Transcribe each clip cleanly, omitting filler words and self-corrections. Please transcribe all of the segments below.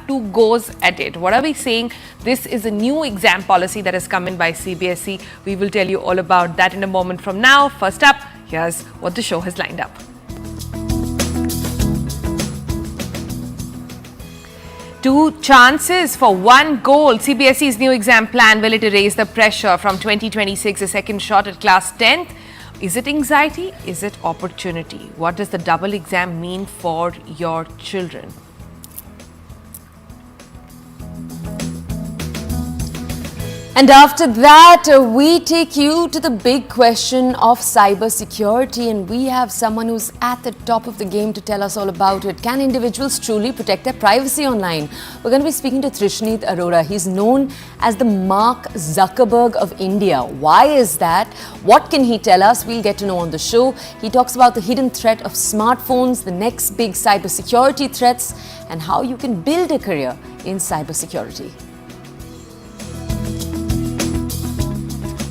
two goes at it. What are we saying? This is a new exam policy that has come in by CBSE. We will tell you all about that in a moment from now. First up, here's what the show has lined up. Two chances for one goal. CBSE's new exam plan, will it erase the pressure from 2026, a second shot at class 10th? Is it anxiety? Is it opportunity? What does the double exam mean for your children? And after that, we take you to the big question of cybersecurity, and we have someone who's at the top of the game to tell us all about it. Can individuals truly protect their privacy online? We're going to be speaking to Trishneet Arora. He's known as the Mark Zuckerberg of India. Why is that? What can he tell us? We'll get to know on the show. He talks about the hidden threat of smartphones, the next big cybersecurity threats, and how you can build a career in cybersecurity.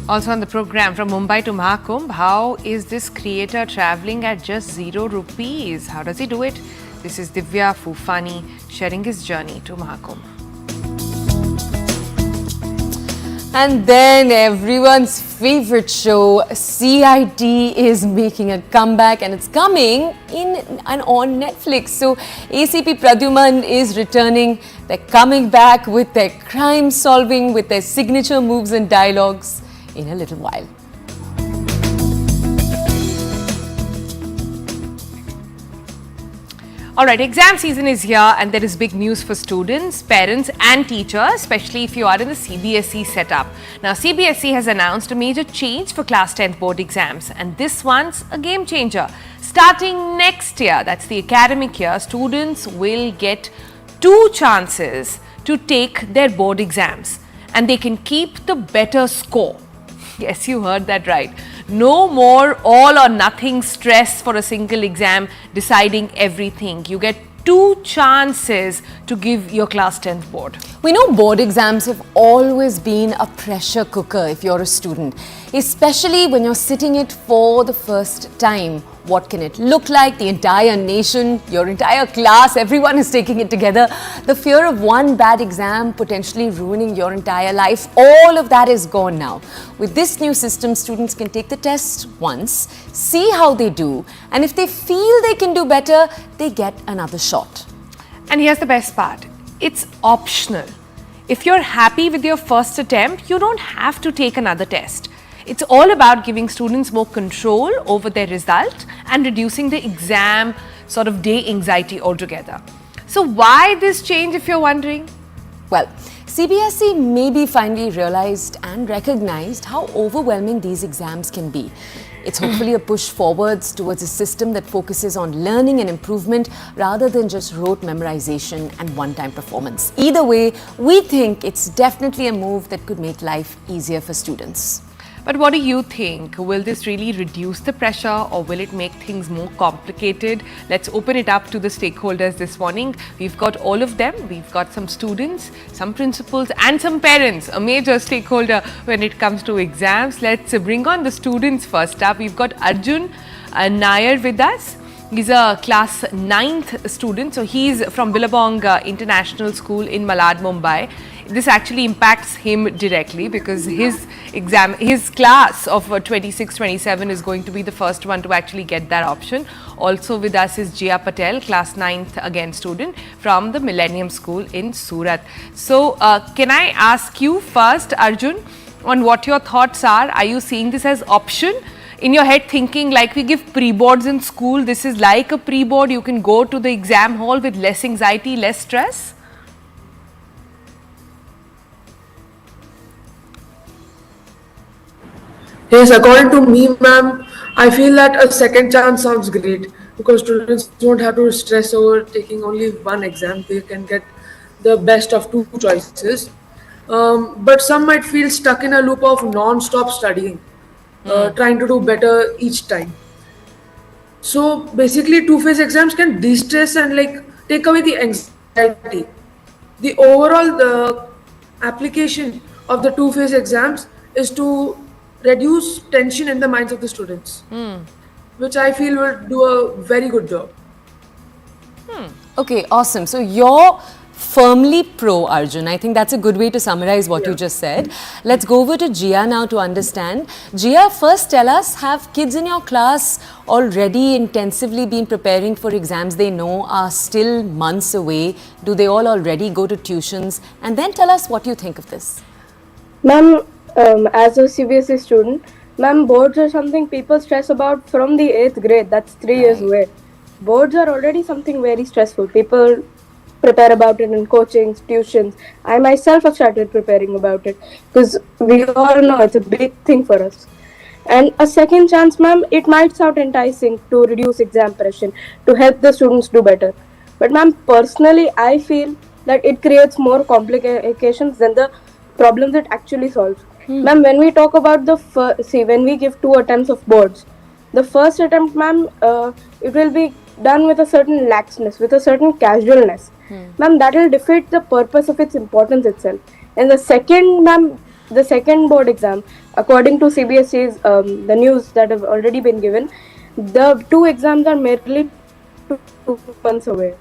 Also on the program, from Mumbai to Mahakumbh, how is this creator travelling at just 0 rupees? How does he do it? This is Divya Fufani sharing his journey to Mahakumbh. And then everyone's favorite show, CIT, is making a comeback, and it's coming in and on Netflix. So ACP Pradyuman is returning. They're coming back with their crime solving, with their signature moves and dialogues in a little while. Alright, exam season is here and there is big news for students, parents and teachers, especially if you are in the CBSE setup. Now CBSE has announced a major change for class 10th board exams, and this one's a game changer. Starting next year, that's the academic year, students will get 2 chances to take their board exams, and they can keep the better score. Yes, you heard that right. No more all or nothing stress for a single exam deciding everything. You get 2 chances to give your class 10th board. We know board exams have always been a pressure cooker if you're a student, especially when you're sitting it for the first time. What can it look like? The entire nation, your entire class, everyone is taking it together. The fear of one bad exam potentially ruining your entire life, all of that is gone now. With this new system, students can take the test once, see how they do, and if they feel they can do better, they get another shot. And here's the best part. It's optional. If you're happy with your first attempt, you don't have to take another test. It's all about giving students more control over their result and reducing the exam sort of day anxiety altogether. So why this change, if you're wondering? Well, CBSE maybe finally realized and recognized how overwhelming these exams can be. It's hopefully a push forwards towards a system that focuses on learning and improvement rather than just rote memorization and one-time performance. Either way, we think it's definitely a move that could make life easier for students. But what do you think? Will this really reduce the pressure or will it make things more complicated? Let's open it up to the stakeholders this morning. We've got all of them. We've got some students, some principals and some parents, a major stakeholder when it comes to exams. Let's bring on the students first up. We've got Arjun Nair with us. He's a class 9th student. So he's from Billabong International School in Malad, Mumbai. This actually impacts him directly because his class of 26-27 is going to be the first one to actually get that option. Also with us is Jia Patel, class 9th again student from the Millennium School in Surat. So can I ask you first, Arjun, on what your thoughts are? Are you seeing this as option? In your head thinking like we give pre-boards in school, this is like a pre-board, you can go to the exam hall with less anxiety, less stress? Yes, according to me, ma'am, I feel that a second chance sounds great because students don't have to stress over taking only one exam. They can get the best of 2 choices. But some might feel stuck in a loop of non-stop studying, trying to do better each time. So basically, 2-phase exams can de-stress and take away the anxiety. The overall application of the 2-phase exams is to reduce tension in the minds of the students, which I feel will do a very good job. Okay, awesome. So your firmly pro, Arjun. I think that's a good way to summarize what you just said. Let's go over to Gia now to understand. Gia, first tell us, have kids in your class already intensively been preparing for exams they know are still months away? Do they all already go to tuitions? And then tell us what you think of this. Ma'am, as a CBSE student, ma'am, boards are something people stress about from the 8th grade. That's 3 years away. Boards are already something very stressful. People prepare about it in coachings, tuitions. I myself have started preparing about it because we all know it's a big thing for us. And a second chance, ma'am, it might sound enticing to reduce exam pressure, to help the students do better. But ma'am, personally, I feel that it creates more complications than the problems it actually solves. Ma'am, when we talk about when we give 2 attempts of boards, the first attempt, ma'am, it will be done with a certain laxness, with a certain casualness. Ma'am, that will defeat the purpose of its importance itself. And the second, ma'am, the second board exam, according to CBSE's, the news that have already been given, the 2 exams are merely 2 months away.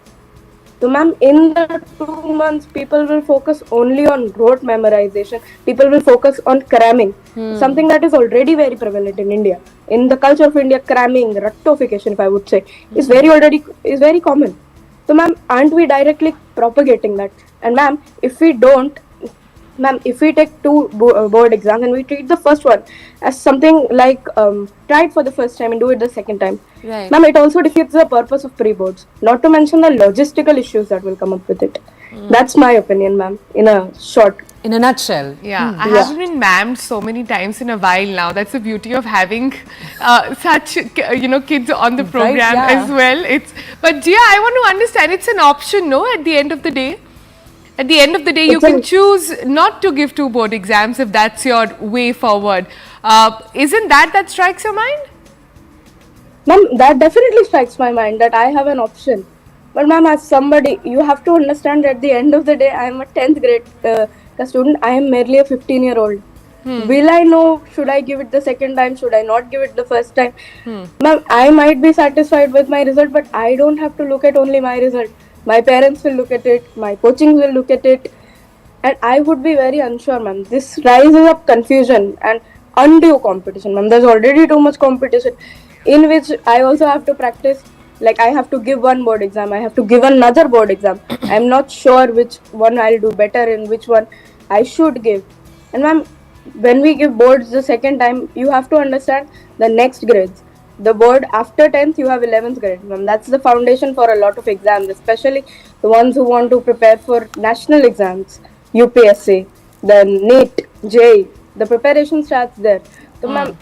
So, ma'am, in the 2 months, people will focus only on rote memorization. People will focus on cramming, something that is already very prevalent in India. In the culture of India, cramming, rattofication, if I would say, is very common. So, ma'am, aren't we directly propagating that? And, ma'am, if we don't, ma'am, if we take 2 board exams and we treat the first one as something like try it for the first time and do it the second time, Right. ma'am, it also defeats the purpose of pre-boards, not to mention the logistical issues that will come up with it. That's my opinion, ma'am, in a short. In a nutshell. Yeah, I haven't been ma'amed so many times in a while now. That's the beauty of having such kids on the program as well. But Gia, I want to understand, it's an option, no? At the end of the day, you can choose not to give 2 board exams if that's your way forward. Isn't that strikes your mind? Ma'am, that definitely strikes my mind that I have an option. But ma'am, as somebody, you have to understand at the end of the day, I am a 10th grade student. I am merely a 15-year-old. Will I know, should I give it the second time? Should I not give it the first time? Ma'am, I might be satisfied with my result, but I don't have to look at only my result. My parents will look at it, my coaching will look at it, and I would be very unsure, ma'am. This rises up confusion and undue competition, ma'am. There's already too much competition, in which I also have to practice. Like, I have to give 1 board exam, I have to give another board exam. I'm not sure which one I'll do better in, which one I should give. And ma'am, when we give boards the second time, you have to understand the next grades. The board after 10th, you have 11th grade. Ma'am, that's the foundation for a lot of exams, especially the ones who want to prepare for national exams, UPSC, then NEET, JEE. The preparation starts there. So, ma'am,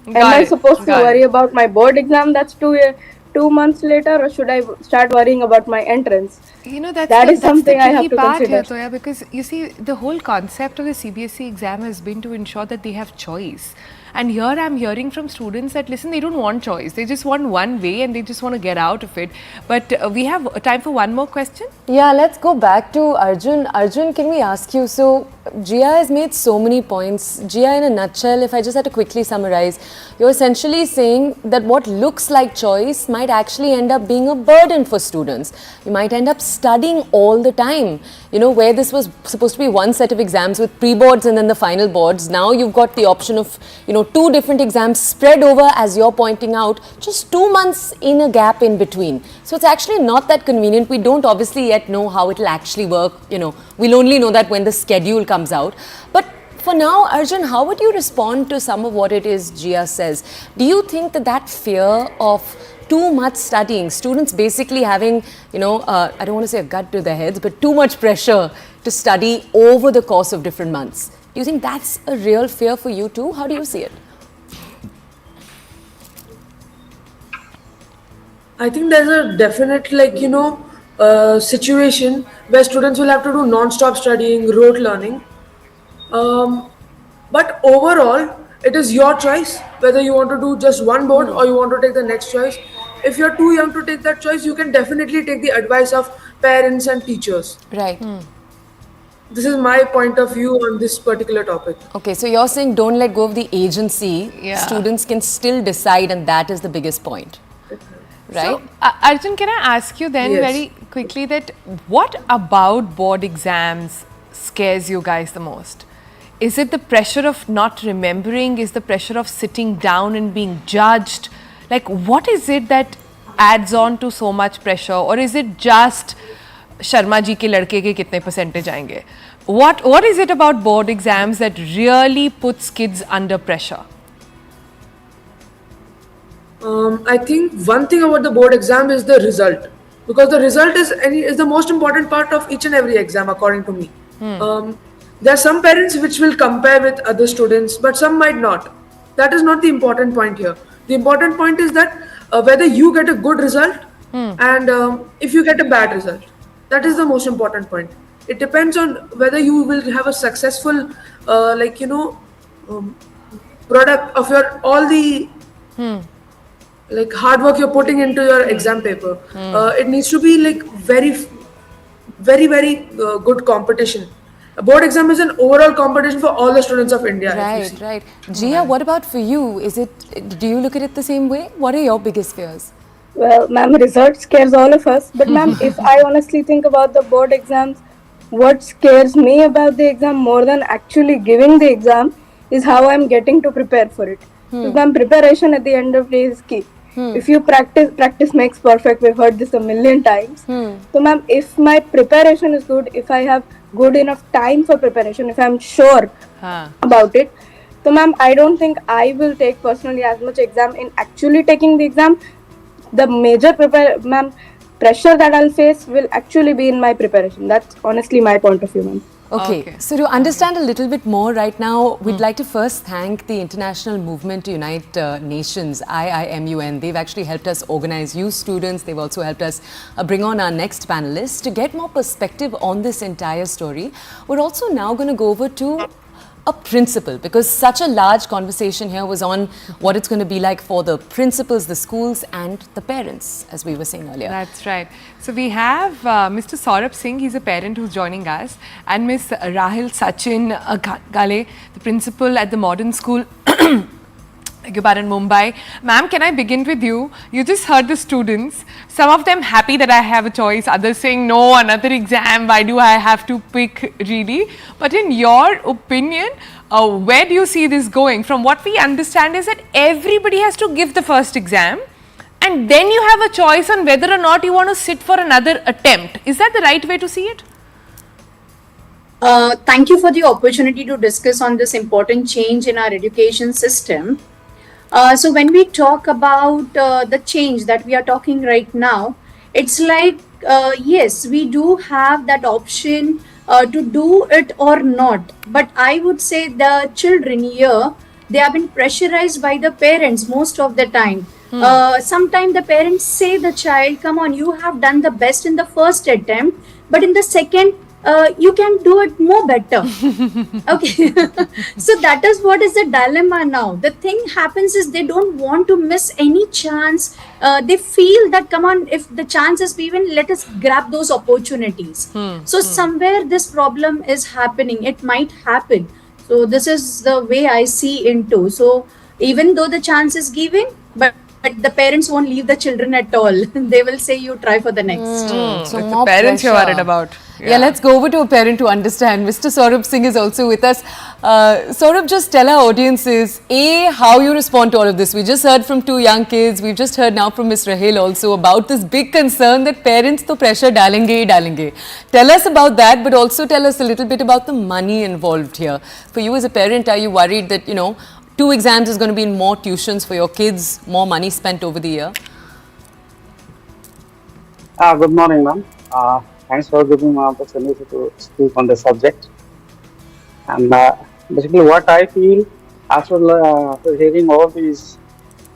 am I supposed to worry about my board exam that's 2 months later, or should I start worrying about my entrance? That's something the I have tricky to part consider. here, Toya, because you see, the whole concept of the CBSE exam has been to ensure that they have choice. And here I'm hearing from students that, listen, they don't want choice. They just want one way and they just want to get out of it. But we have time for one more question. Yeah, let's go back to Arjun. Arjun, can we ask you, so Gia has made so many points. Gia, in a nutshell, if I just had to quickly summarize, you're essentially saying that what looks like choice might actually end up being a burden for students. You might end up studying all the time. Where this was supposed to be one set of exams with pre-boards and then the final boards, now you've got the option of, 2 different exams spread over, as you're pointing out, just 2 months in a gap in between. So it's actually not that convenient. We don't obviously yet know how it'll actually work. We'll only know that when the schedule comes out. But for now, Arjun, how would you respond to some of what it is Gia says? Do you think that fear of too much studying, students basically having, I don't want to say a gun to their heads, but too much pressure to study over the course of different months, do you think that's a real fear for you too? How do you see it? I think there's a definite, situation where students will have to do non-stop studying, rote learning. But overall, it is your choice whether you want to do just one board or you want to take the next choice. If you're too young to take that choice, you can definitely take the advice of parents and teachers. Right. This is my point of view on this particular topic. Okay, so you're saying don't let go of the agency. Yeah. Students can still decide, and that is the biggest point. Right? So, Arjun, can I ask you then Yes. very quickly that what about board exams scares you guys the most? Is it the pressure of not remembering? Is the pressure of sitting down and being judged? Like, what is it that adds on to so much pressure? Or is it just Sharma ji ke ladke ke kitne percentage aayenge? What is it about board exams that really puts kids under pressure? I think one thing about the board exam is the result, because the result is the most important part of each and every exam, according to me. There are some parents which will compare with other students, but some might not. That is not the important point here. The important point is that whether you get a good result and if you get a bad result. That is the most important point. It depends on whether you will have a successful, product of your all the like hard work you're putting into your exam paper. It needs to be like very good competition. A board exam is an overall competition for all the students of India. Right, right. Jia, what about for you? Do you look at it the same way? What are your biggest fears? Well, ma'am, result scares all of us. But ma'am, if I honestly think about the board exams, what scares me about the exam more than actually giving the exam is how I'm getting to prepare for it. So, ma'am, preparation at the end of the day is key. If you practice makes perfect. We've heard this a million times. So, ma'am, if my preparation is good, if I have good enough time for preparation, if I'm sure about it, so, ma'am, I don't think I will take personally as much exam in actually taking the exam. The major pressure that I'll face will actually be in my preparation. That's honestly my point of view, ma'am. Okay, so to understand a little bit more right now, we'd like to first thank the International Movement to Unite Nations, IIMUN. They've actually helped us organize youth students. They've also helped us bring on our next panelists to get more perspective on this entire story. We're also now going to go over to a principal, because such a large conversation here was on what it's going to be like for the principals, the schools and the parents, as we were saying earlier. That's right. So we have Mr. Saurabh Singh, he's a parent who's joining us, and Miss Rahil Sachin Gale, the principal at the modern school in Mumbai. Ma'am, can I begin with you? You just heard the students, some of them happy that I have a choice, others saying no, another exam, why do I have to pick really? But in your opinion, where do you see this going? From what we understand is that everybody has to give the first exam and then you have a choice on whether or not you want to sit for another attempt. Is that the right way to see it? Thank you for the opportunity to discuss on this important change in our education system. So when we talk about the change that we are talking right now, it's like, yes, we do have that option to do it or not. But I would say the children here, they have been pressurized by the parents most of the time. Sometimes the parents say the child, come on, you have done the best in the first attempt, but in the second, you can do it more better. Okay. So that is what is the dilemma now. The thing happens is they don't want to miss any chance. They feel that, come on, if the chance is given, let us grab those opportunities. So somewhere this problem is happening. It might happen. So this is the way I see into. So even though the chance is given, but the parents won't leave the children at all. They will say you try for the next. So it's more the parents you're pressure. worried about. Yeah, let's go over to a parent to understand. Mr. Saurabh Singh is also with us. Saurabh, just tell our audiences, how you respond to all of this. We just heard from two young kids. We've just heard now from Ms. Rahil also about this big concern that parents to pressure dalenge hi dalenge. Tell us about that, but also tell us a little bit about the money involved here. For you as a parent, are you worried that, 2 exams is going to be in more tuitions for your kids, more money spent over the year? Good morning, ma'am. Thanks for giving me opportunity to speak on the subject. And basically what I feel after hearing all these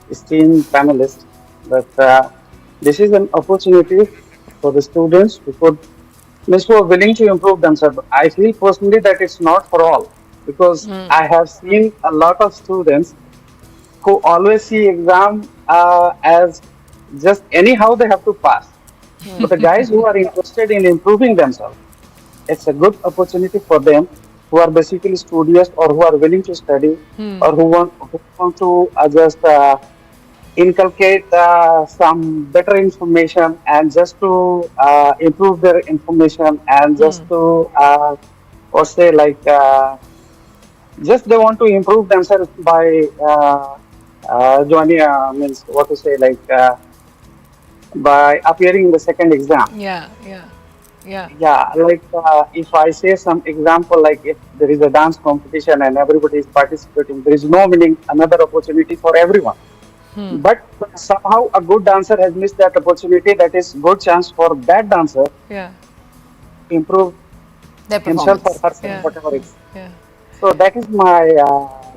esteemed panelists, that this is an opportunity for the students who are willing to improve themselves. I feel personally that it's not for all, because I have seen a lot of students who always see exam as just anyhow they have to pass. But the guys who are interested in improving themselves, it's a good opportunity for them who are basically studious or who are willing to study or who want to just inculcate some better information and just to improve their information and just to or say like just they want to improve themselves by joining means what to say like by appearing in the second exam. Yeah, yeah, yeah. Yeah, like if I say some example, like if there is a dance competition and everybody is participating, there is no meaning another opportunity for everyone. But somehow a good dancer has missed that opportunity. That is good chance for that dancer Yeah, to improve Their himself or performance. herself, yeah, whatever it is. yeah. So that is my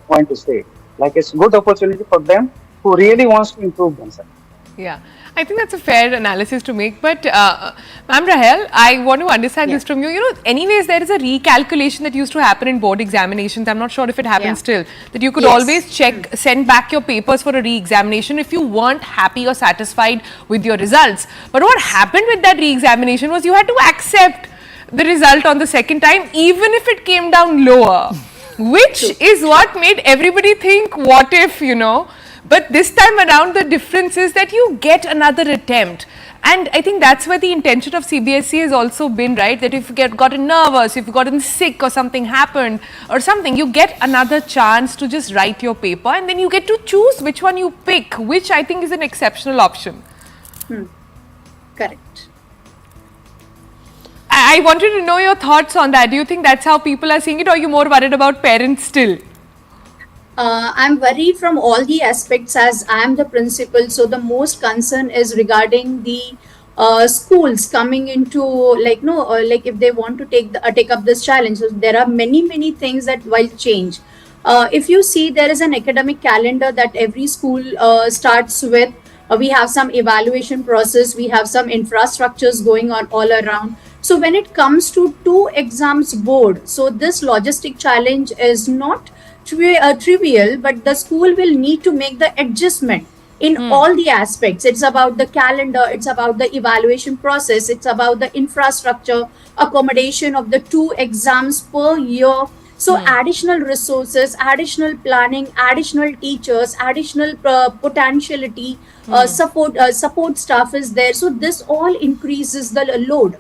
point to say. Like it's good opportunity for them who really wants to improve themselves. Yeah, I think that's a fair analysis to make. But, Ma'am Rahel, I want to understand this from you. You know, anyways, there is a recalculation that used to happen in board examinations. I'm not sure if it happens still. That you could always check, send back your papers for a re-examination if you weren't happy or satisfied with your results. But what happened with that re-examination was you had to accept the result on the second time, even if it came down lower, which is what made everybody think, what if, you know. But this time around, the difference is that you get another attempt. And I think that's where the intention of CBSE has also been, right? That if you gotten nervous, if you've gotten sick or something happened or something, you get another chance to just write your paper and then you get to choose which one you pick, which I think is an exceptional option. Correct. I wanted to know your thoughts on that. Do you think that's how people are seeing it, or are you more worried about parents still? I'm worried from all the aspects as I am the principal. So the most concern is regarding the schools coming into like like if they want to take up this challenge. So there are many things that will change. If you see, there is an academic calendar that every school starts with. We have some evaluation process. We have some infrastructures going on all around. So when it comes to 2 exams board, so this logistic challenge is not trivial, but the school will need to make the adjustment in all the aspects. It's about the calendar, it's about the evaluation process, it's about the infrastructure, accommodation of the 2 exams per year. So additional resources, additional planning, additional teachers, additional potentiality, support staff is there. So this all increases the load.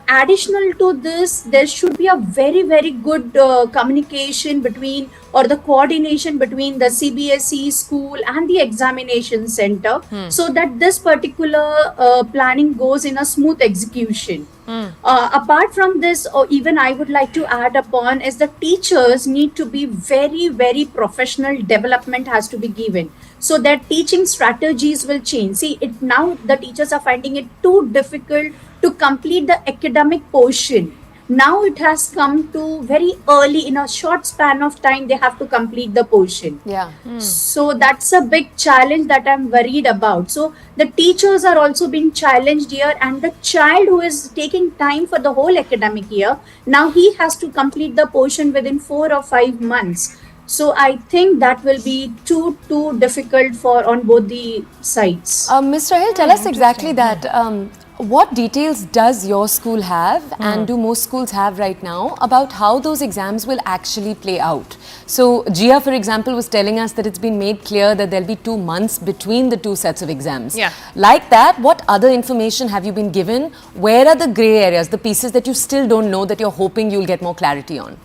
Additional to this, there should be a very good communication between or the coordination between the CBSE school and the examination center, so that this particular planning goes in a smooth execution. Apart from this, or even I would like to add upon, is the teachers need to be very professional. Development has to be given, so that teaching strategies will change. See, it now the teachers are finding it too difficult to complete the academic portion. Now it has come to very early, in a short span of time, they have to complete the portion. Yeah. So that's a big challenge that I'm worried about. So the teachers are also being challenged here, and the child who is taking time for the whole academic year, now he has to complete the portion within 4 or 5 months. So I think that will be too difficult for on both the sides. Ms. Rahel, tell us exactly that. What details does your school have and do most schools have right now about how those exams will actually play out? So Gia, for example, was telling us that it's been made clear that there'll be 2 months between the 2 sets of exams. Yeah. Like that, what other information have you been given? Where are the grey areas, the pieces that you still don't know that you're hoping you'll get more clarity on?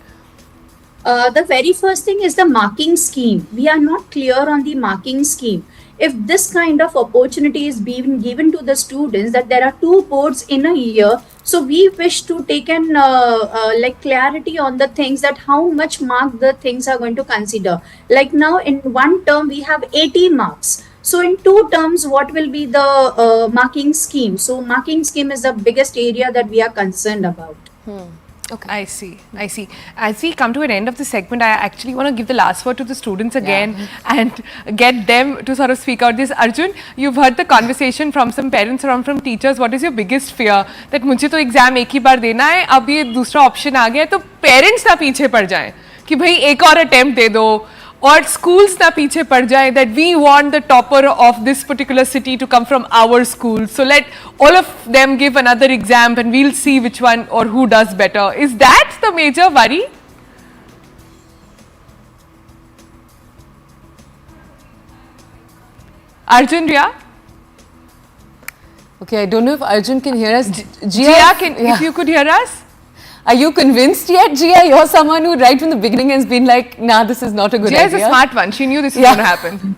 The very first thing is the marking scheme. We are not clear on the marking scheme. If this kind of opportunity is being given to the students, that there are 2 boards in a year, so we wish to take an like clarity on the things, that how much mark the things are going to consider. Like now in 1 term we have 80 marks. So in 2 terms, what will be the marking scheme? So marking scheme is the biggest area that we are concerned about. Okay. I see. As we come to an end of the segment, I actually want to give the last word to the students again and get them to sort of speak out this. Arjun, you've heard the conversation from some parents or from teachers. What is your biggest fear? That मुझे तो exam एक ही बार देना है, अब ये दूसरा option आ गया है, तो parents ना पीछे पड़ जाएं कि भाई एक और attempt दे दो, और schools ना पीछे पड़ जाए that we want the topper of this particular city to come from our school. So let all of them give another exam and we'll see which one or who does better. Is that the major worry? Arjun, Ria? Okay, I don't know if Arjun can hear us. Jia, if you could hear us? Are you convinced yet, Jia? You're someone who right from the beginning has been like, nah, this is not a good Jia idea. is a smart one. She knew this was going to happen.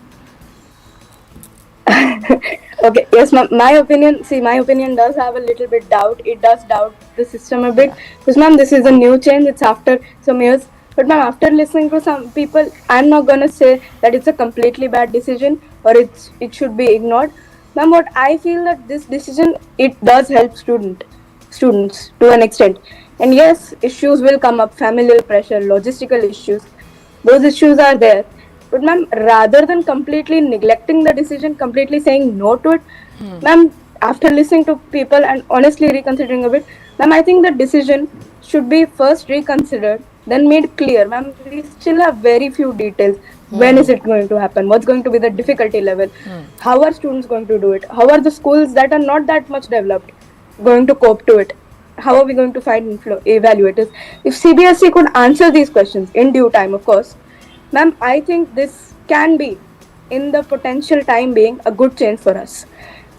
Okay, yes, my opinion does have a little bit doubt. It does doubt the system a bit. Because, ma'am, this is a new change. It's after some years. But, ma'am, after listening to some people, I'm not going to say that it's a completely bad decision or it should be ignored. Ma'am, what I feel that this decision, it does help students to an extent. And yes, issues will come up, familial pressure, logistical issues. Those issues are there. But ma'am, rather than completely neglecting the decision, completely saying no to it, ma'am, after listening to people and honestly reconsidering a bit, ma'am, I think the decision should be first reconsidered, then made clear. Ma'am, we still have very few details. When is it going to happen? What's going to be the difficulty level? How are students going to do it? How are the schools that are not that much developed going to cope to it? How are we going to find evaluators? If CBSE could answer these questions in due time, of course, ma'am, I think this can be, in the potential time being, a good change for us.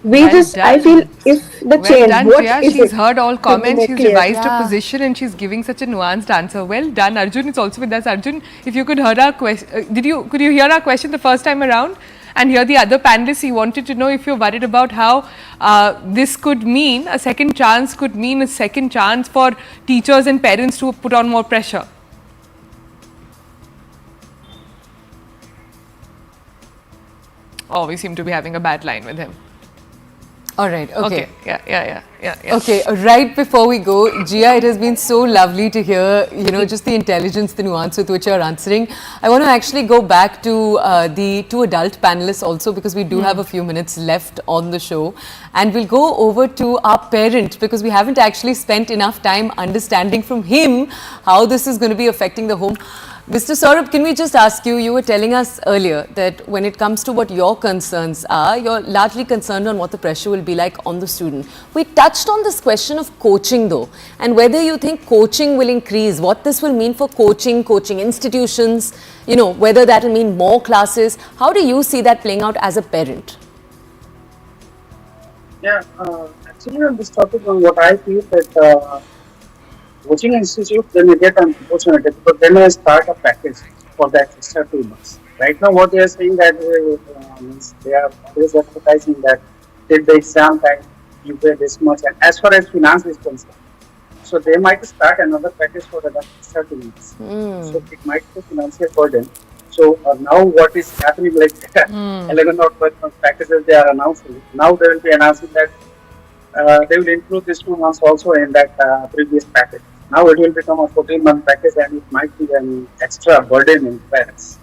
I feel if the change, done, what Priya. is She's it? heard all comments, she's clear. revised her position and she's giving such a nuanced answer. Well done. Arjun is also with us. Arjun, if you could hear our question, could you hear our question the first time around? And hear the other panelists, he wanted to know if you're worried about how this could mean, a second chance could mean a second chance for teachers and parents to put on more pressure. Oh, we seem to be having a bad line with him. All right, okay. Yeah. Okay, right before we go, Jia, it has been so lovely to hear, just the intelligence, the nuance with which you're answering. I want to actually go back to the two adult panelists also, because we do have a few minutes left on the show. And we'll go over to our parent, because we haven't actually spent enough time understanding from him how this is going to be affecting the home. Mr. Saurabh, can we just ask you, you were telling us earlier that when it comes to what your concerns are, you're largely concerned on what the pressure will be like on the student. We touched on this question of coaching though, and whether you think coaching will increase, what this will mean for coaching institutions, whether that will mean more classes. How do you see that playing out as a parent? Yeah, actually on this topic, on what I feel that coaching institute, then you get an opportunity because then they start a package for that extra 2 months. Right now, what they are saying that means they are always advertising that till the exam time you pay this much, and as far as finance is concerned, so they might start another package for the extra 2 months. So it might be financial burden. So now what is happening, like 11 or 12 month packages they are announcing. Now they will be announcing that they will include these 2 months also in that previous package. Now it will become a 14-month package and it might be an extra burden in parents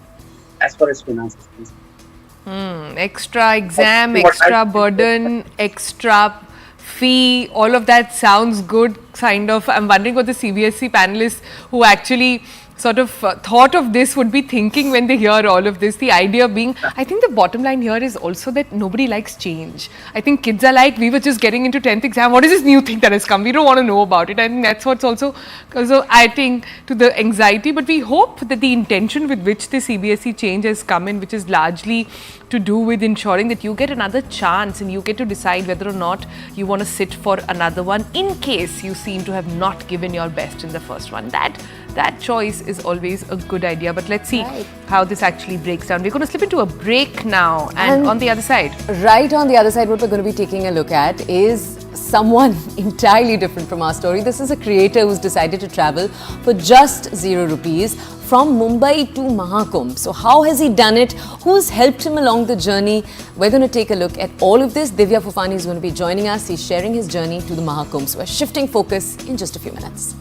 as far as finance is concerned. Extra exam, extra burden, extra fee, all of that sounds good, kind of. I'm wondering what the CBSE panelists who actually sort of thought of this would be thinking when they hear all of this. The idea being, I think the bottom line here is also that nobody likes change. I think kids are like, we were just getting into 10th exam, what is this new thing that has come? We don't want to know about it. I think that's what's also adding to the anxiety. But we hope that the intention with which the CBSE change has come in, which is largely to do with ensuring that you get another chance and you get to decide whether or not you want to sit for another one in case you seem to have not given your best in the first one. That choice is always a good idea, but let's see how this actually breaks down. We're going to slip into a break now, and on the other side. Right on the other side, what we're going to be taking a look at is someone entirely different from our story. This is a creator who's decided to travel for just ₹0 from Mumbai to Mahakumbh. So how has he done it? Who's helped him along the journey? We're going to take a look at all of this. Divya Fufani is going to be joining us. He's sharing his journey to the Mahakumbh. So we're shifting focus in just a few minutes.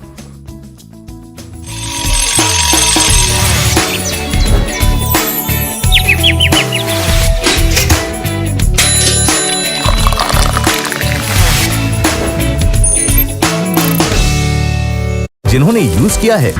जिन्होंने use किया है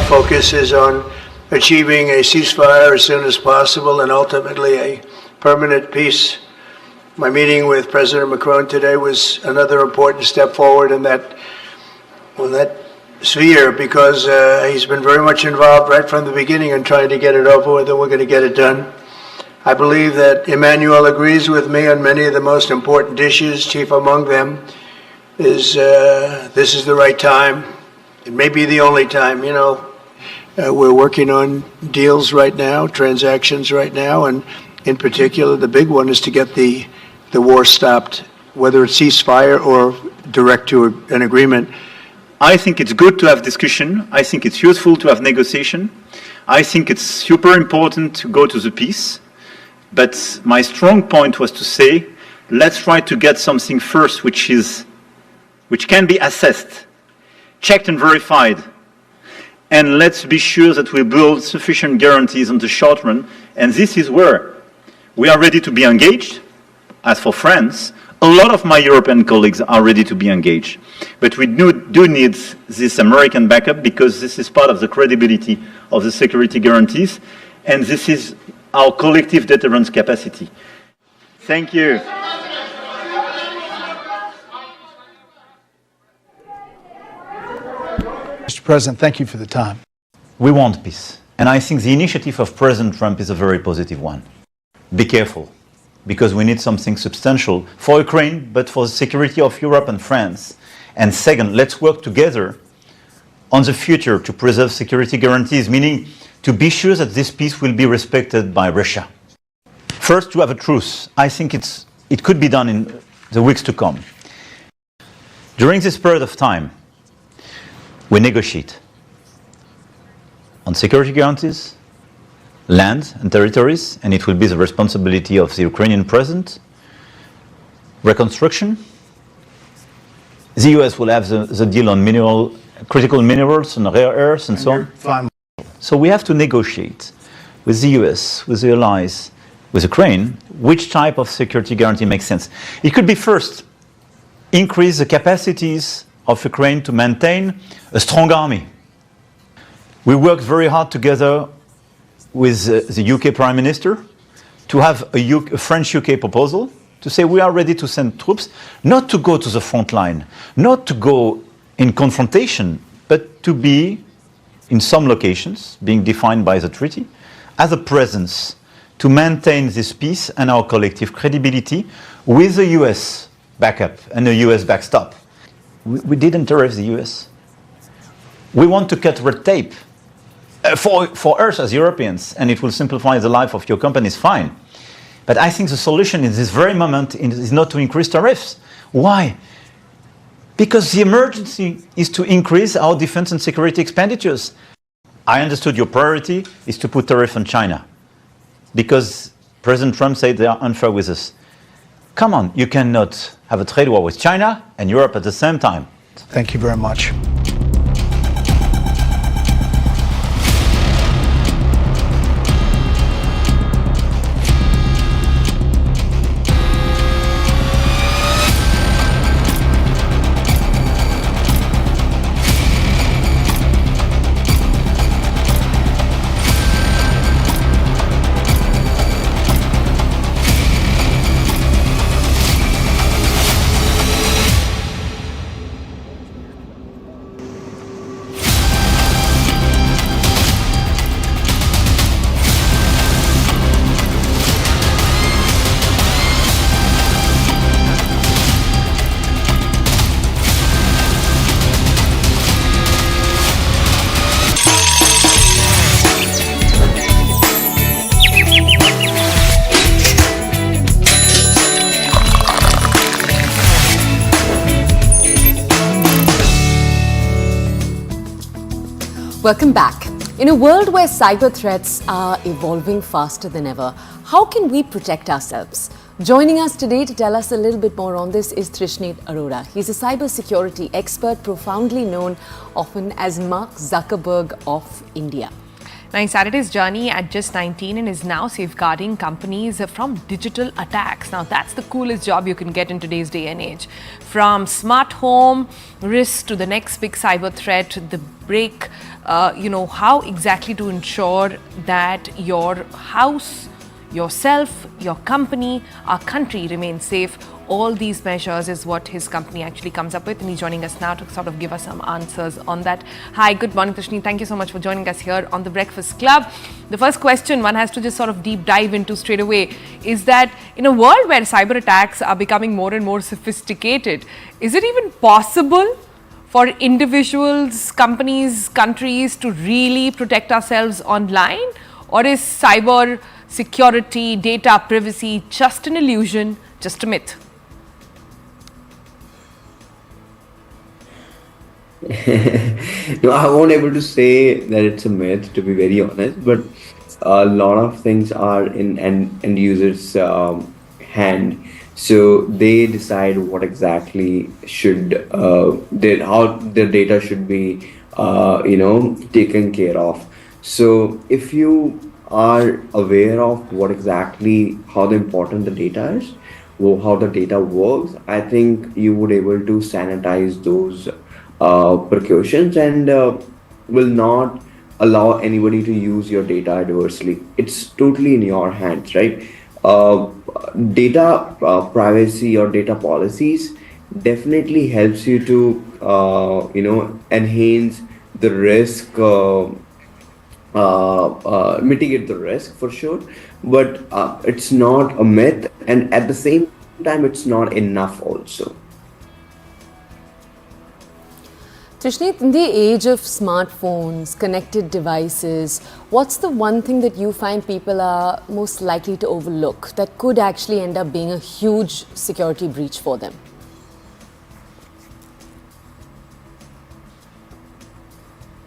focus is on achieving a ceasefire as soon as possible and ultimately a permanent peace. My meeting with President Macron today was another important step forward in that sphere because he's been very much involved right from the beginning in trying to get it over with, and we're going to get it done. I believe that Emmanuel agrees with me on many of the most important issues. Chief among them is this is the right time. It may be the only time. You know, we're working on deals right now, transactions right now, and in particular, the big one is to get the war stopped, whether it's ceasefire or direct to an agreement. I think it's good to have discussion. I think it's useful to have negotiation. I think it's super important to go to the peace. But my strong point was to say, let's try to get something first which can be assessed, checked and verified. And let's be sure that we build sufficient guarantees on the short run. And this is where we are ready to be engaged. As for France, a lot of my European colleagues are ready to be engaged. But we do need this American backup because this is part of the credibility of the security guarantees. And this is our collective deterrence capacity. Thank you. Mr. President, thank you for the time. We want peace. And I think the initiative of President Trump is a very positive one. Be careful, because we need something substantial for Ukraine, but for the security of Europe and France. And second, let's work together on the future to preserve security guarantees, meaning to be sure that this peace will be respected by Russia. First, to have a truce. I think it could be done in the weeks to come. During this period of time, we negotiate on security guarantees, land and territories, and it will be the responsibility of the Ukrainian president. Reconstruction. The US will have the deal on critical minerals and rare earths and so on. Fine. So we have to negotiate with the US, with the allies, with Ukraine, which type of security guarantee makes sense. It could be first, increase the capacities of Ukraine to maintain a strong army. We worked very hard together with the UK Prime Minister to have a French-UK proposal to say we are ready to send troops, not to go to the front line, not to go in confrontation, but to be in some locations, being defined by the treaty, as a presence to maintain this peace and our collective credibility with the US backup and the US backstop. We didn't tariff the US. We want to cut red tape for us as Europeans, and it will simplify the life of your companies, fine. But I think the solution in this very moment is not to increase tariffs. Why? Because the emergency is to increase our defense and security expenditures. I understood your priority is to put tariff on China because President Trump said they are unfair with us. Come on, you cannot have a trade war with China and Europe at the same time. Thank you very much. Welcome back. In a world where cyber threats are evolving faster than ever, how can we protect ourselves? Joining us today to tell us a little bit more on this is Trishnit Arora. He's a cybersecurity expert, profoundly known often as Mark Zuckerberg of India. Now, he started his journey at just 19 and is now safeguarding companies from digital attacks. Now, that's the coolest job you can get in today's day and age. From smart home risks to the next big cyber threat, the break, how exactly to ensure that your house, yourself, your company, our country remains safe. All these measures is what his company actually comes up with, and he's joining us now to sort of give us some answers on that. Hi, good morning, Trishni. Thank you so much for joining us here on the Breakfast Club. The first question one has to just sort of deep dive into straight away is that in a world where cyber attacks are becoming more and more sophisticated, is it even possible for individuals, companies, countries to really protect ourselves online? Or is cyber security, data privacy just an illusion, just a myth? No, I won't able to say that it's a myth, to be very honest, but a lot of things are in end users' hand. So they decide what exactly should how their data should be taken care of. So if you are aware of what exactly how the important the data is, or how the data works, I think you would able to sanitize those precautions and will not allow anybody to use your data adversely. It's totally in your hands, right? Data privacy or data policies definitely helps you to enhance the risk, mitigate the risk for sure, but it's not a myth, and at the same time it's not enough also. Trishneet, in the age of smartphones, connected devices, what's the one thing that you find people are most likely to overlook that could actually end up being a huge security breach for them?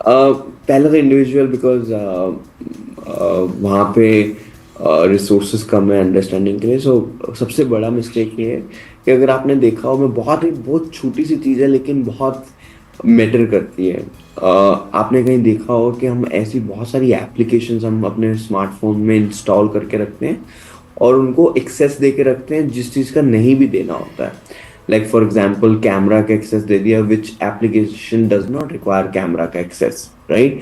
पहला तो individual because वहाँ पे resources कम है understanding के लिए. सो सबसे बड़ा mistake ये है कि अगर आपने देखा हो, मैं बहुत छोटी सी चीज़ है लेकिन बहुत मैटर करती है. आपने कहीं देखा हो कि हम ऐसी बहुत सारी एप्लीकेशंस हम अपने स्मार्टफोन में इंस्टॉल करके रखते हैं और उनको एक्सेस दे के रखते हैं जिस चीज़ का नहीं भी देना होता है. लाइक फॉर एग्जाम्पल कैमरा का एक्सेस दे दिया, which application does not require camera का एक्सेस, राइट?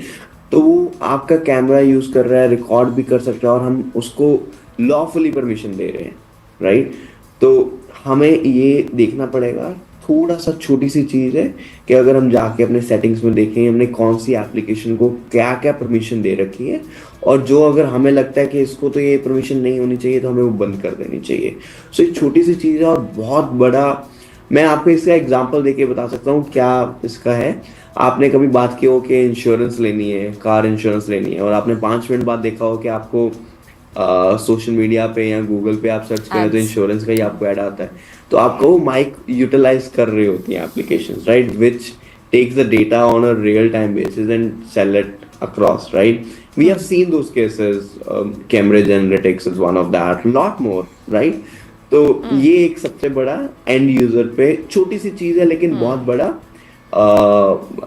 तो वो आपका कैमरा यूज कर रहा है, रिकॉर्ड भी कर सकता है और हम उसको लॉफुली परमिशन दे रहे हैं, राइट? तो हमें ये देखना पड़ेगा. थोड़ा सा छोटी सी चीज़ है कि अगर हम जाके अपने सेटिंग्स में देखें हमने कौन सी एप्लीकेशन को क्या क्या परमिशन दे रखी है, और जो अगर हमें लगता है कि इसको तो ये परमिशन नहीं होनी चाहिए तो हमें वो बंद कर देनी चाहिए. सो ये छोटी सी चीज़ है और बहुत बड़ा. मैं आपको इसका एग्जांपल देके बता सकता हूँ क्या इसका है. आपने कभी बात की हो कि इंश्योरेंस लेनी है, कार इंश्योरेंस लेनी है, और आपने 5 मिनट बाद देखा हो कि आपको सोशल मीडिया पे या गूगल पे आप सर्च करें तो इंश्योरेंस का ही आपको ऐड आता है. तो आपको वो माइक यूटिलाइज कर रही होती हैं applications, right, which takes the data on a real time basis and sell it across, right? We have seen those cases. Cambridge Analytica is one of that, lot more, right? तो ये एक सबसे बड़ा and user पे छोटी सी चीज है लेकिन बहुत बड़ा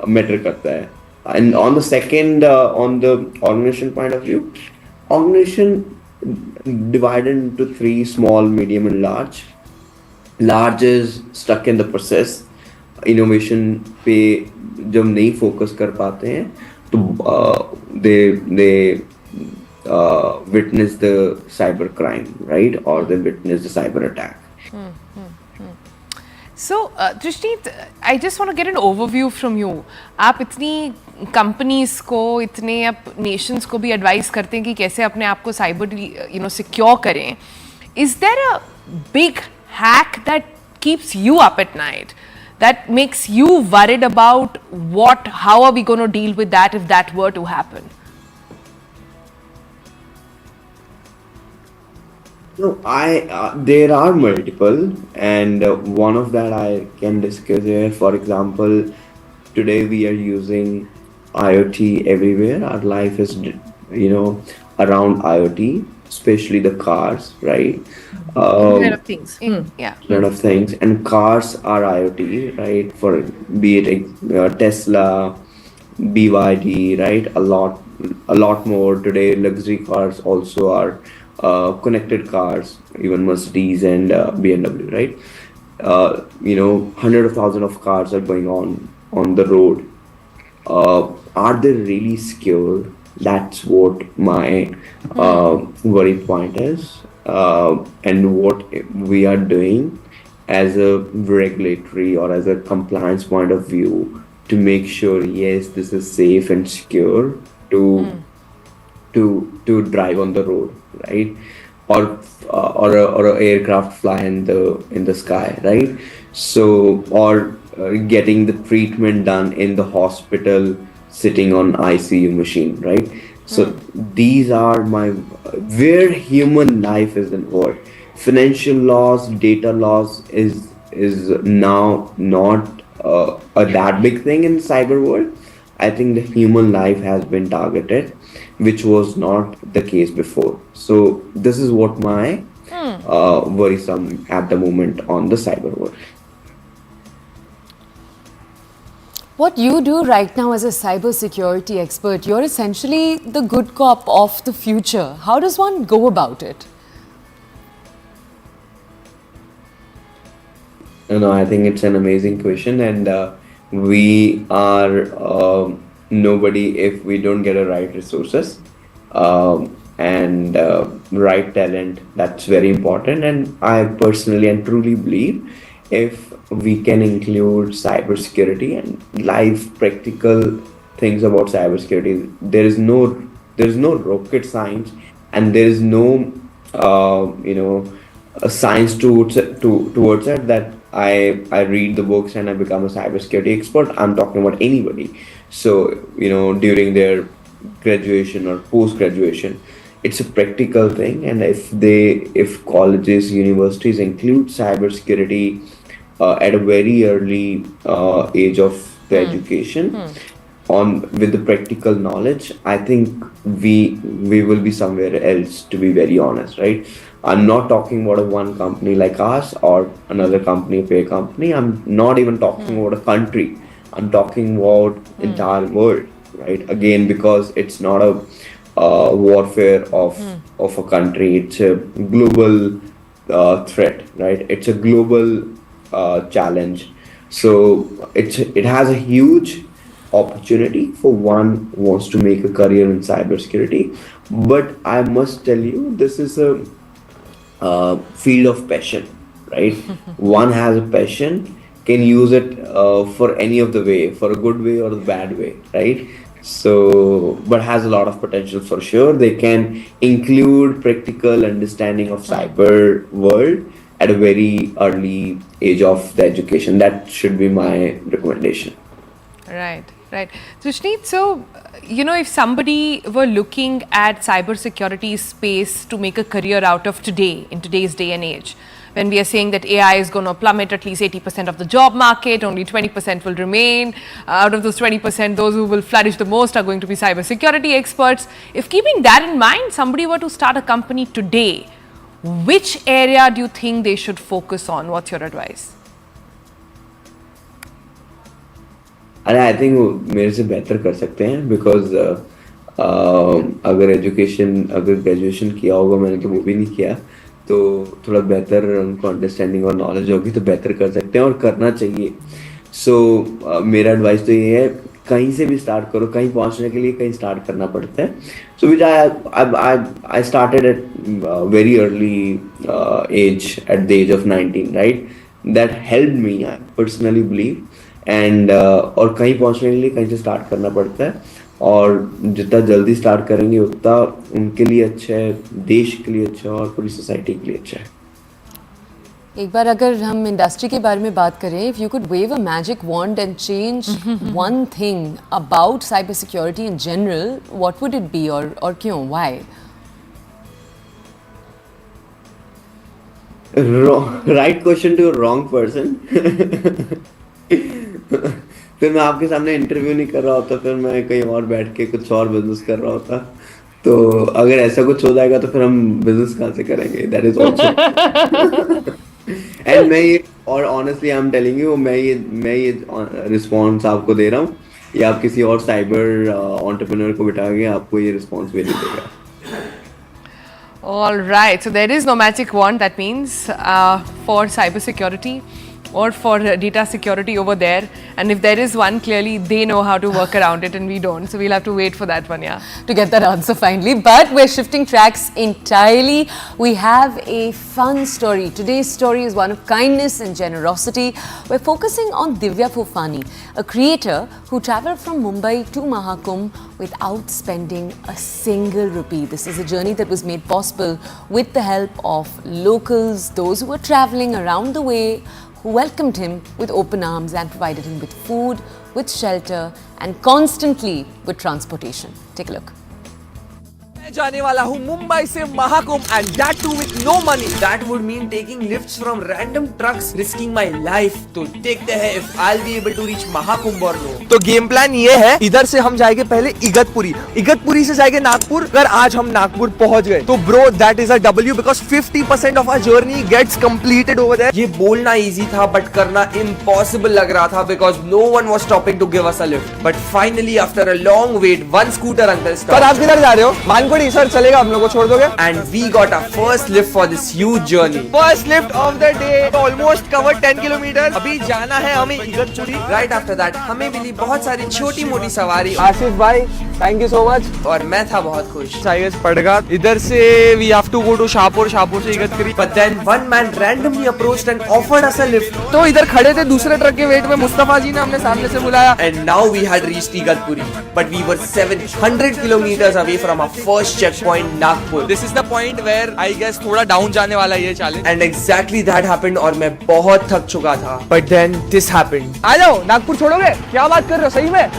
मैटर करता है. And on the second, on the organisation point of view, organisation divided into 3, small, medium and large. Large is stuck in the process. Innovation पे जब नहीं फोकस कर पाते हैं तो they witness the cyber crime, right? Or they witness the cyber attack. So, Trishneet, I just want to get an overview from you. आप इतनी companies को, इतने आप नेशंस को भी एडवाइस करते हैं कि कैसे अपने आप को साइबर सिक्योर करें. Is there a big hack that keeps you up at night, that makes you worried about how are we going to deal with that if that were to happen? No, there are multiple, and one of that I can discuss here. For example, today we are using IoT everywhere. Our life is, around IoT, especially the cars, right? Internet of things. Yeah. Internet of things, and cars are IoT, right? For be it Tesla, BYD, right? A lot more today. Luxury cars also are connected cars, even Mercedes and BMW, right? Hundred of thousands of cars are going on the road. Are they really secure? That's what my worry point is, and what we are doing as a regulatory or as a compliance point of view to make sure, yes, this is safe and secure to drive on the road, right? Or a aircraft fly in the sky, right? So, or getting the treatment done in the hospital, sitting on ICU machine, right? So these are my where human life is involved. Financial loss, data loss is now not a that big thing in cyber world. I think the human life has been targeted, which was not the case before. So this is what my worrisome at the moment on the cyber world. What you do right now as a cybersecurity expert, you're essentially the good cop of the future. How does one go about it? I think it's an amazing question, and we are nobody if we don't get a right resources and right talent. That's very important, and I personally and truly believe if we can include cybersecurity and live practical things about cybersecurity, there is no rocket science, and there is no a science towards it that I read the books and I become a cybersecurity expert. I'm talking about anybody. So during their graduation or post graduation, it's a practical thing, and if colleges, universities include cybersecurity at a very early age of the education on with the practical knowledge, I think we will be somewhere else, to be very honest, right? I'm not talking about a one company like us or another company, a pay company. I'm not even talking about a country. I'm talking about entire world, right? Again, because it's not a warfare of a country. It's a global threat, right? It's a global challenge. So it has a huge opportunity for one who wants to make a career in cybersecurity. But I must tell you, this is a field of passion, right? One has a passion, can use it for any of the way, for a good way or the bad way, right? So, but has a lot of potential for sure. They can include practical understanding of cyber world at a very early age of the education. That should be my recommendation. Right, right. Sushneet, so, if somebody were looking at cybersecurity space to make a career out of today, in today's day and age, when we are saying that AI is going to plummet at least 80% of the job market, only 20% will remain. Out of those 20%, those who will flourish the most are going to be cybersecurity experts. If keeping that in mind, somebody were to start a company today, which area do you think they should focus on? What's your advice? अरे I think वो मेरे से बेहतर कर सकते हैं, because अगर graduation किया होगा, मैंने तो वो भी नहीं किया, तो थोड़ा बेहतर उनको अंडरस्टैंडिंग और नॉलेज होगी तो बेहतर कर सकते हैं और करना चाहिए. सो मेरा एडवाइस तो ये है, कहीं से भी स्टार्ट करो. कहीं पहुंचने के लिए कहीं स्टार्ट करना पड़ता है. So which I started at very early age, at the age of 19, right? That helped me, I personally believe. And और कहीं पहुंचने के लिए कहीं से स्टार्ट करना पड़ता है, और जितना जल्दी स्टार्ट करेंगे उतना उनके लिए अच्छा है, देश के लिए अच्छा है और पूरी सोसाइटी के लिए अच्छा है. एक बार अगर हम इंडस्ट्री के बारे में बात करें, if you could wave a magic wand and change one thing about cyber security in general, what would it be, और क्यों, why? Right question to wrong person. फिर मैं आपके सामने इंटरव्यू नहीं कर रहा होता, फिर मैं कहीं और बैठ के कुछ और बिजनेस कर रहा होता. तो अगर ऐसा कुछ हो जाएगा तो फिर हम बिजनेस कहाँ से करेंगे? That is also. एंड मैं ये, और honestly I am telling you, मैं ये रिस्पॉन्स आपको दे रहा हूँ या आप किसी और साइबर एंटरप्रेन्योर को बिठा के आपको ये रिस्पॉन्सिबिलिटी देगा. All right, so there is no magic wand, that means for cybersecurity or for data security over there. And if there is one, clearly they know how to work around it and we don't. So we'll have to wait for that one, yeah. To get that answer finally. But we're shifting tracks entirely. We have a fun story. Today's story is one of kindness and generosity. We're focusing on Divya Fufani, a creator who travelled from Mumbai to Mahakumbh without spending a single rupee. This is a journey that was made possible with the help of locals, those who were travelling around the way, who welcomed him with open arms and provided him with food, with shelter and constantly with transportation. Take a look. मैं जाने वाला हूँ मुंबई से Mahakumbh and that too with no money. That would mean taking lifts from random trucks, risking my life. तो देखते हैं if I'll be able to reach Mahakumbh or no. तो game plan ये है, इधर से हम जाएंगे पहले इगतपुरी, इगतपुरी से जाएंगे नागपुर. अगर आज हम नागपुर पहुंच गए तो bro that is a W because 50% of our journey gets completed over there. ये बोलना easy था but करना impossible लग रहा था because no one was stopping to give us a lift. But finally after a long wait, one scooter uncle stopped. पर आप किधर जा रहे हो? सर चलेगा, हम लोग को छोड़ दोगे? And we got our first lift for this huge journey. First lift of the day. Almost covered 10 kilometers. अभी जाना है हमें इगतपुरी. Right after that हमें मिली बहुत सारी छोटी मोटी सवारी. आसिफ भाई, thank you so much. और मैं था बहुत खुश. Tigers पड़गा. इधर से we have to go to Shahpur, Shahpur से Igatpuri. But then one man randomly approached and offered us a lift. तो इधर खड़े थे दूसरे ट्रक के वेट में, मुस्तफा जी ने हमने सामने से बुलाया. And now we had reached Igatpuri. But we were 700 kilometers away from our first checkpoint Nagpur. This is the point where I guess थोड़ा डाउन जाने वाला ये challenge. And exactly that happened और मैं बहुत थक चुका था. But then this happened. आ जाओ, नागपुर छोड़ोगे? क्या बात कर रहे हो सही में?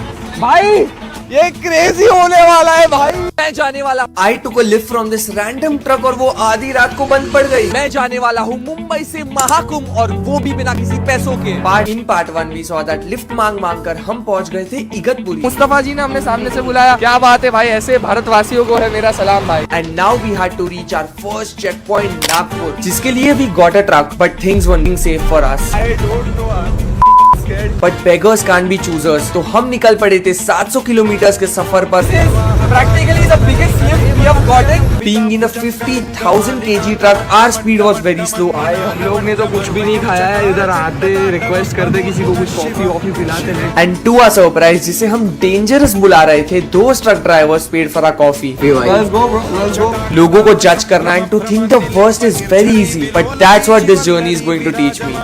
भाई ये क्रेजी होने वाला है भाई. मैं जाने वाला. I took a lift from this random truck और वो आधी रात को बंद पड़ गई. मैं जाने वाला हूँ मुंबई से महाकुंभ और वो भी बिना किसी पैसों के. In part 1 we saw that lift मांग कर हम पहुँच गए थे इगतपुरी. मुस्तफा जी ने हमने सामने से बुलाया. क्या बात है भाई, ऐसे भारतवासियों को है मेरा सलाम भाई. And now we had to reach our first checkpoint Nagpur, जिसके लिए we got a truck but things weren't safe for us. I don't know. But beggars can't be choosers. तो हम निकल पड़े थे 700 किलोमीटर के सफर पर. Practically the biggest lift we have gotten. Being in a 50,000 kg truck, our speed was very slow. हम लोग ने तो कुछ भी नहीं खाया है. इधर आते रिक्वेस्ट करते किसी को कुछ कॉफी पिलाते हैं. And to our surprise, जिसे हम dangerous बुला रहे थे, those truck drivers paid for our coffee. Let's go bro, let's go. लोगों को जज करना and to think the worst is very easy. But that's what this journey is going to teach me.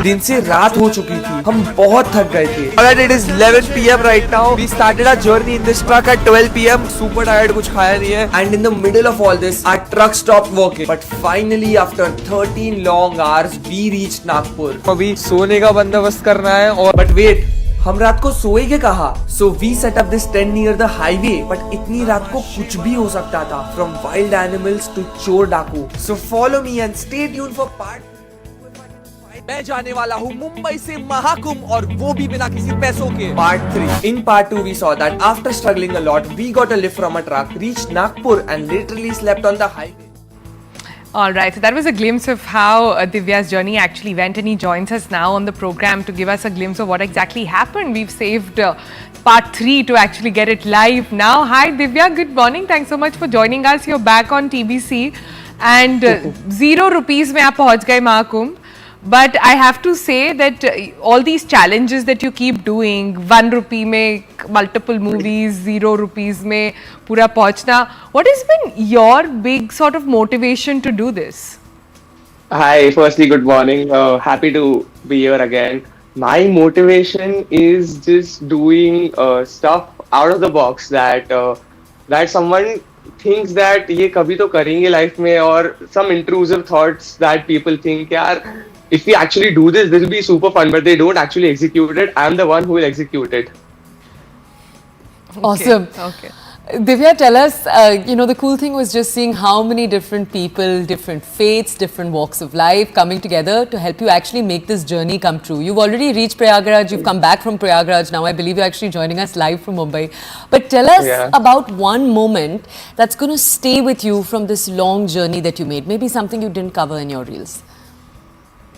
दिन से रात हो चुकी थी, हम बहुत थक गए थे. Alright, it is 11 PM right now. We started our journey in this truck at 12 PM. Super tired, कुछ खाया नहीं है. And in the middle of all this, our truck stopped working. But finally, after 13 long hours, we reached Nagpur. अभी सोने का बंदोबस्त करना है और but wait, हम रात को सोएंगे कहाँ? So we set up this tent near the highway. But इतनी रात को कुछ भी हो सकता था, from wild animals to चोर डाकू. So follow me and stay tuned for part. मैं जाने वाला हूँ मुंबई से महाकुंभ और वो भी बिना किसी पैसों के. Part 3. In part 2 we saw that after struggling a lot, we got a lift from a truck, reached Nagpur and literally slept on the highway. Alright, so that was a glimpse of how Divya's journey actually went, and he joins us now on the program to give us a glimpse of what exactly happened. We've saved part 3 to actually get it live now. Hi Divya, good morning. Thanks so much for joining us. You're back on TBC and 0 rupees में आप पहुँच गए Mahakumbh. But I have to say that all these challenges that you keep doing, 1 rupee में multiple movies, 0 rupees में पूरा पहुँचना, what has been your big sort of motivation to do this? Hi, firstly, good morning. Happy to be here again. My motivation is just doing stuff out of the box that someone thinks that ये कभी तो करेंगे life में, और some intrusive thoughts that people think यार if we actually do this will be super fun, but they don't actually execute it. I'm the one who will execute it. Awesome. Okay. Divya, tell us, the cool thing was just seeing how many different people, different faiths, different walks of life coming together to help you actually make this journey come true. You've already reached Prayagraj, you've come back from Prayagraj. Now I believe you're actually joining us live from Mumbai. But tell us about one moment that's going to stay with you from this long journey that you made. Maybe something you didn't cover in your reels.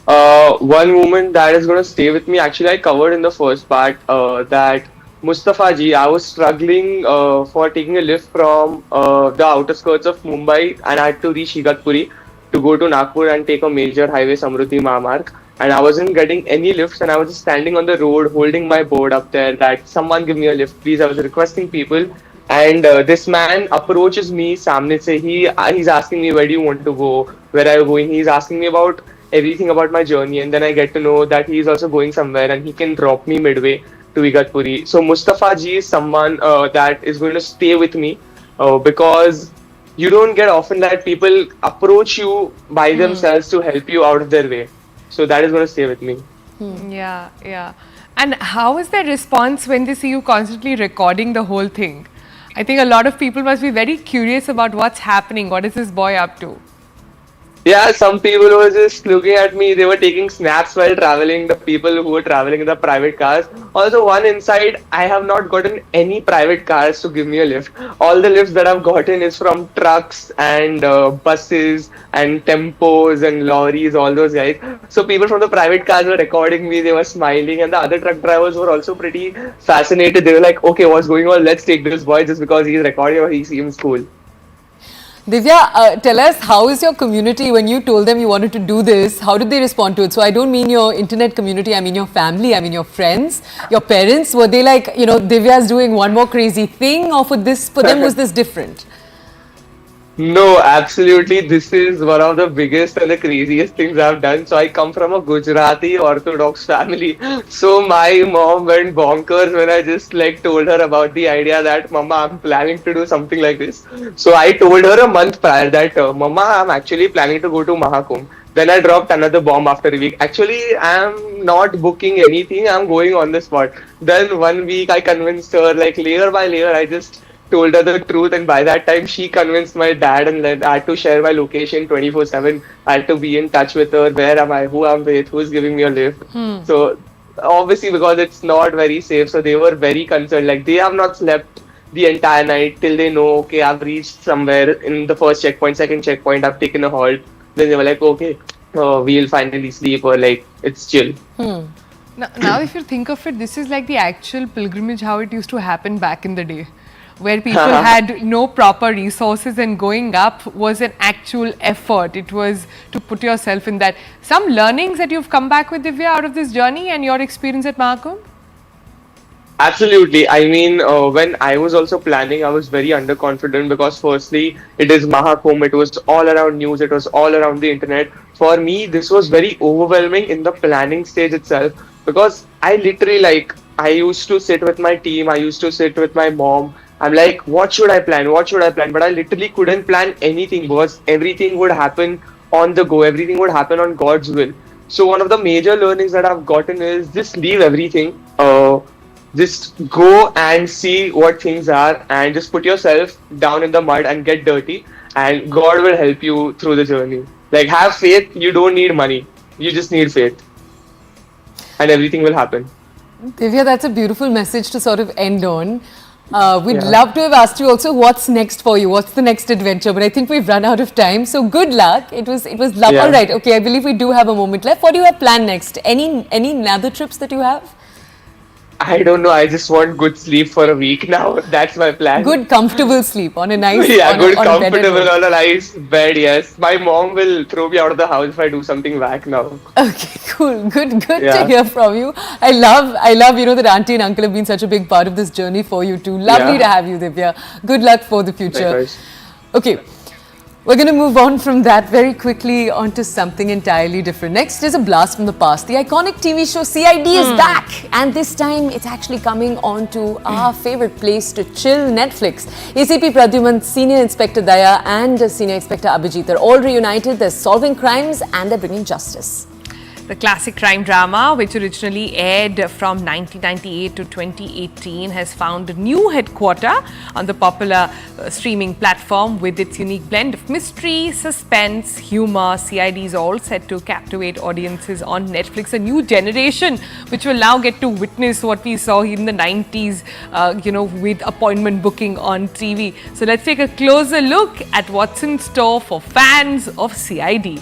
One moment that is going to stay with me. Actually, I covered in the first part that Mustafa ji, I was struggling for taking a lift from the outer skirts of Mumbai, and I had to reach Igatpuri to go to Nagpur and take a major highway, Samruddhi Mahamarg. And I wasn't getting any lifts, and I was just standing on the road holding my board up there that someone give me a lift, please. I was requesting people, and this man approaches me. Samne se he's asking me, where do you want to go? Where are you going? He's asking me about everything about my journey, and then I get to know that he's also going somewhere and he can drop me midway to Igatpuri. So Mustafa ji is someone that is going to stay with me because you don't get often that people approach you by themselves to help you out of their way. So that is going to stay with me. Yeah, yeah. And how is their response when they see you constantly recording the whole thing? I think a lot of people must be very curious about what's happening. What is this boy up to? Yeah, some people were just looking at me. They were taking snaps while traveling, the people who were traveling in the private cars. Also, one inside, I have not gotten any private cars to give me a lift. All the lifts that I've gotten is from trucks and buses and tempos and lorries, all those guys. So people from the private cars were recording me. They were smiling, and the other truck drivers were also pretty fascinated. They were like, okay, what's going on? Let's take this boy just because he's recording or he seems cool. Divya, tell us, how is your community when you told them you wanted to do this? How did they respond to it? So I don't mean your internet community, I mean your family, I mean your friends, your parents. Were they like, you know, Divya's doing one more crazy thing, or for them was this different? No, absolutely. This is one of the biggest and the craziest things I've done. So I come from a Gujarati Orthodox family. So my mom went bonkers when I just like told her about the idea that Mama, I'm planning to do something like this. So I told her a month prior that Mama, I'm actually planning to go to Mahakumbh. Then I dropped another bomb after a week. Actually, I'm not booking anything. I'm going on the spot. Then 1 week I convinced her, like layer by layer, I just told her the truth, and by that time she convinced my dad, and then I had to share my location 24/7. I had to be in touch with her. Where am I? Who I'm with? Who's giving me a lift? So obviously because it's not very safe, so they were very concerned. Like they have not slept the entire night till they know, okay, I've reached somewhere in the first checkpoint, second checkpoint, I've taken a halt. Then they were like, okay, we'll finally sleep, or like it's chill. Now, if you think of it, this is like the actual pilgrimage, how it used to happen back in the day, where people had no proper resources and going up was an actual effort. It was to put yourself in that. Some learnings that you've come back with, Divya, out of this journey and your experience at Mahakumbh? Absolutely. I mean, when I was also planning, I was very underconfident because firstly, it is Mahakumbh, it was all around news, it was all around the internet. For me, this was very overwhelming in the planning stage itself because I literally I used to sit with my team, I used to sit with my mom. I'm like, what should I plan? What should I plan? But I literally couldn't plan anything because everything would happen on the go. Everything would happen on God's will. So one of the major learnings that I've gotten is just leave everything. Just go and see what things are and just put yourself down in the mud and get dirty, and God will help you through the journey. Like have faith. You don't need money. You just need faith. And everything will happen. Divya, that's a beautiful message to sort of end on. We'd love to have asked you also what's next for you, what's the next adventure, but I think we've run out of time. So good luck. It was love. Yeah. All right, okay, I believe we do have a moment left. What do you have planned next? Any other trips that you have? I don't know. I just want good sleep for a week now. That's my plan. Good comfortable sleep on a nice good on comfortable on a nice bed. Yes, my mom will throw me out of the house if I do something whack now. Okay, cool. Good to hear from you. I love that auntie and uncle have been such a big part of this journey for you too. Lovely to have you, Divya. Good luck for the future. Likewise. Okay. We're going to move on from that very quickly onto something entirely different. Next is a blast from the past. The iconic TV show CID is back, and this time it's actually coming on to our favorite place to chill, Netflix. ACP Pradyuman, Senior Inspector Daya and Senior Inspector Abhijit are all reunited. They're solving crimes and they're bringing justice. The classic crime drama, which originally aired from 1998 to 2018, has found a new headquarter on the popular streaming platform with its unique blend of mystery, suspense, humor. CID is all set to captivate audiences on Netflix. A new generation which will now get to witness what we saw in the 90s, with appointment booking on TV. So let's take a closer look at what's in store for fans of CID.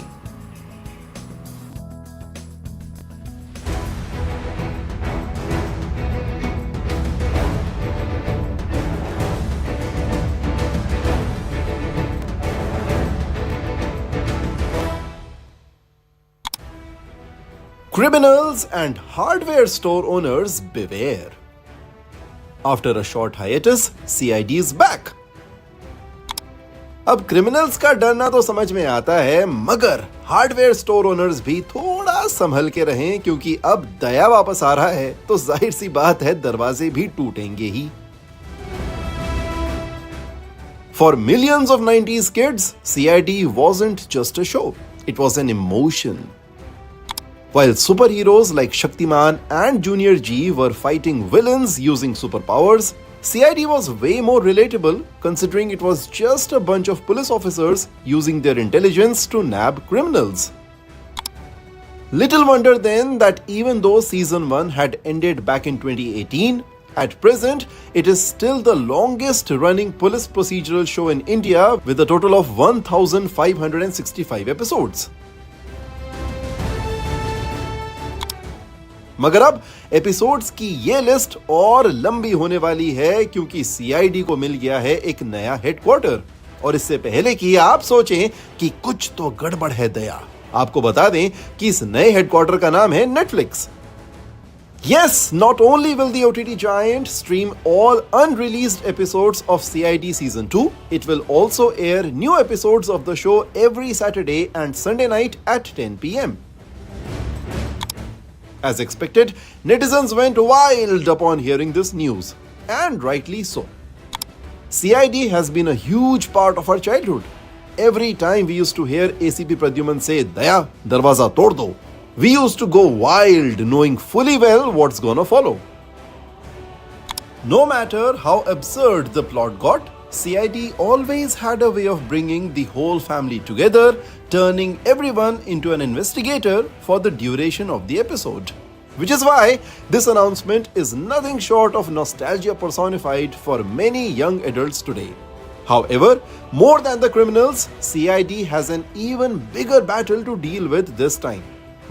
Criminals and hardware store owners beware. After a short hiatus, CID is back. अब criminals का डरना तो समझ में आता है, मगर hardware store owners भी थोड़ा संभल के रहें, क्योंकि अब दया वापस आ रहा है तो जाहिर सी बात है दरवाजे भी टूटेंगे ही. For millions of 90s kids, CID wasn't just a show, it was an emotion. While superheroes like Shaktiman and Junior G were fighting villains using superpowers, CID was way more relatable, considering it was just a bunch of police officers using their intelligence to nab criminals. Little wonder then that even though Season 1 had ended back in 2018, at present it is still the longest running police procedural show in India with a total of 1565 episodes. मगर अब episodes की ये list और लंबी होने वाली है, क्योंकि सीआईडी को मिल गया है एक नया हेडक्वार्टर. और इससे पहले कि आप सोचें कि कुछ तो गड़बड़ है दया, आपको बता दें कि इस नए हेडक्वार्टर का नाम है Netflix. Yes, not only will the OTT giant stream all unreleased episodes of CID Season 2, it will also air new episodes of the show every Saturday and Sunday night at 10 p.m. As expected, netizens went wild upon hearing this news, and rightly so. CID has been a huge part of our childhood. Every time we used to hear ACP Pradyuman say, "Daya, darwaza tod do," we used to go wild, knowing fully well what's gonna follow. No matter how absurd the plot got, CID always had a way of bringing the whole family together, turning everyone into an investigator for the duration of the episode. Which is why this announcement is nothing short of nostalgia personified for many young adults today. However, more than the criminals, CID has an even bigger battle to deal with this time.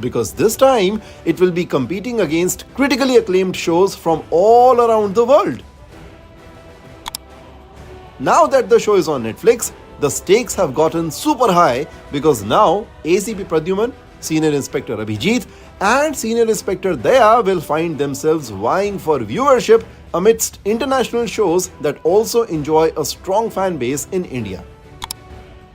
Because this time, it will be competing against critically acclaimed shows from all around the world. Now that the show is on Netflix, the stakes have gotten super high, because now ACP Pradyuman, Senior Inspector Abhijit and Senior Inspector Daya will find themselves vying for viewership amidst international shows that also enjoy a strong fan base in India.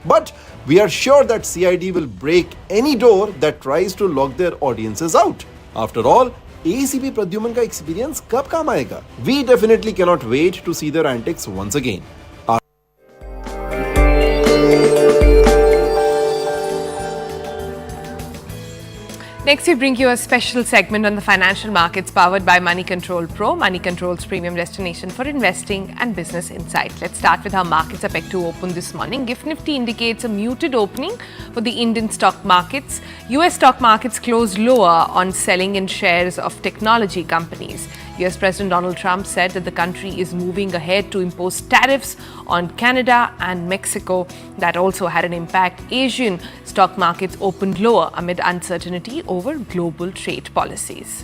But we are sure that CID will break any door that tries to lock their audiences out. After all, ACP Pradyuman का experience कब काम आएगा? We definitely cannot wait to see their antics once again. Next, we bring you a special segment on the financial markets powered by Money Control Pro, Money Control's premium destination for investing and business insight. Let's start with how markets are pegged to open this morning. GIFT Nifty indicates a muted opening for the Indian stock markets. US stock markets closed lower on selling in shares of technology companies. US President Donald Trump said that the country is moving ahead to impose tariffs on Canada and Mexico. That also had an impact. Asian stock markets opened lower amid uncertainty over global trade policies.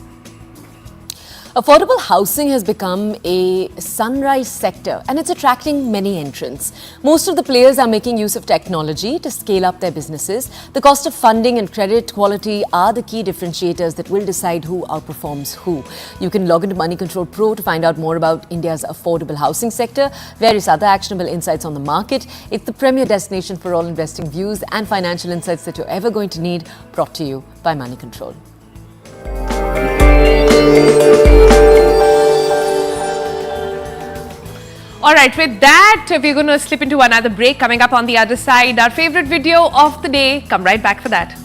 Affordable housing has become a sunrise sector, and it's attracting many entrants. Most of the players are making use of technology to scale up their businesses. The cost of funding and credit quality are the key differentiators that will decide who outperforms who. You can log into Money Control Pro to find out more about India's affordable housing sector, various other actionable insights on the market. It's the premier destination for all investing views and financial insights that you're ever going to need, brought to you by Money Control. All right, with that, we're going to slip into another break. Coming up on the other side, our favorite video of the day. Come right back for that.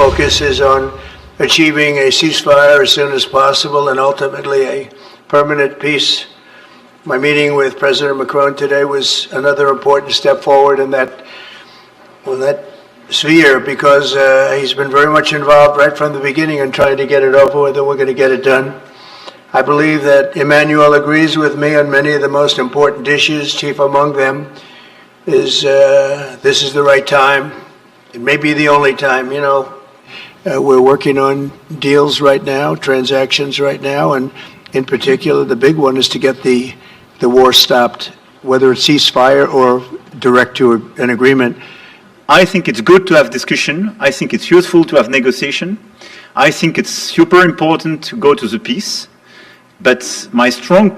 focus is on achieving a ceasefire as soon as possible and ultimately a permanent peace. My meeting with President Macron today was another important step forward in that sphere because he's been very much involved right from the beginning in trying to get it over with, and we're going to get it done. I believe that Emmanuel agrees with me on many of the most important issues. Chief among them is this is the right time. It may be the only time. You know, we're working on deals right now, transactions right now, and in particular, the big one is to get the war stopped, whether it's ceasefire or direct to an agreement. I think it's good to have discussion. I think it's useful to have negotiation. I think it's super important to go to the peace. But my strong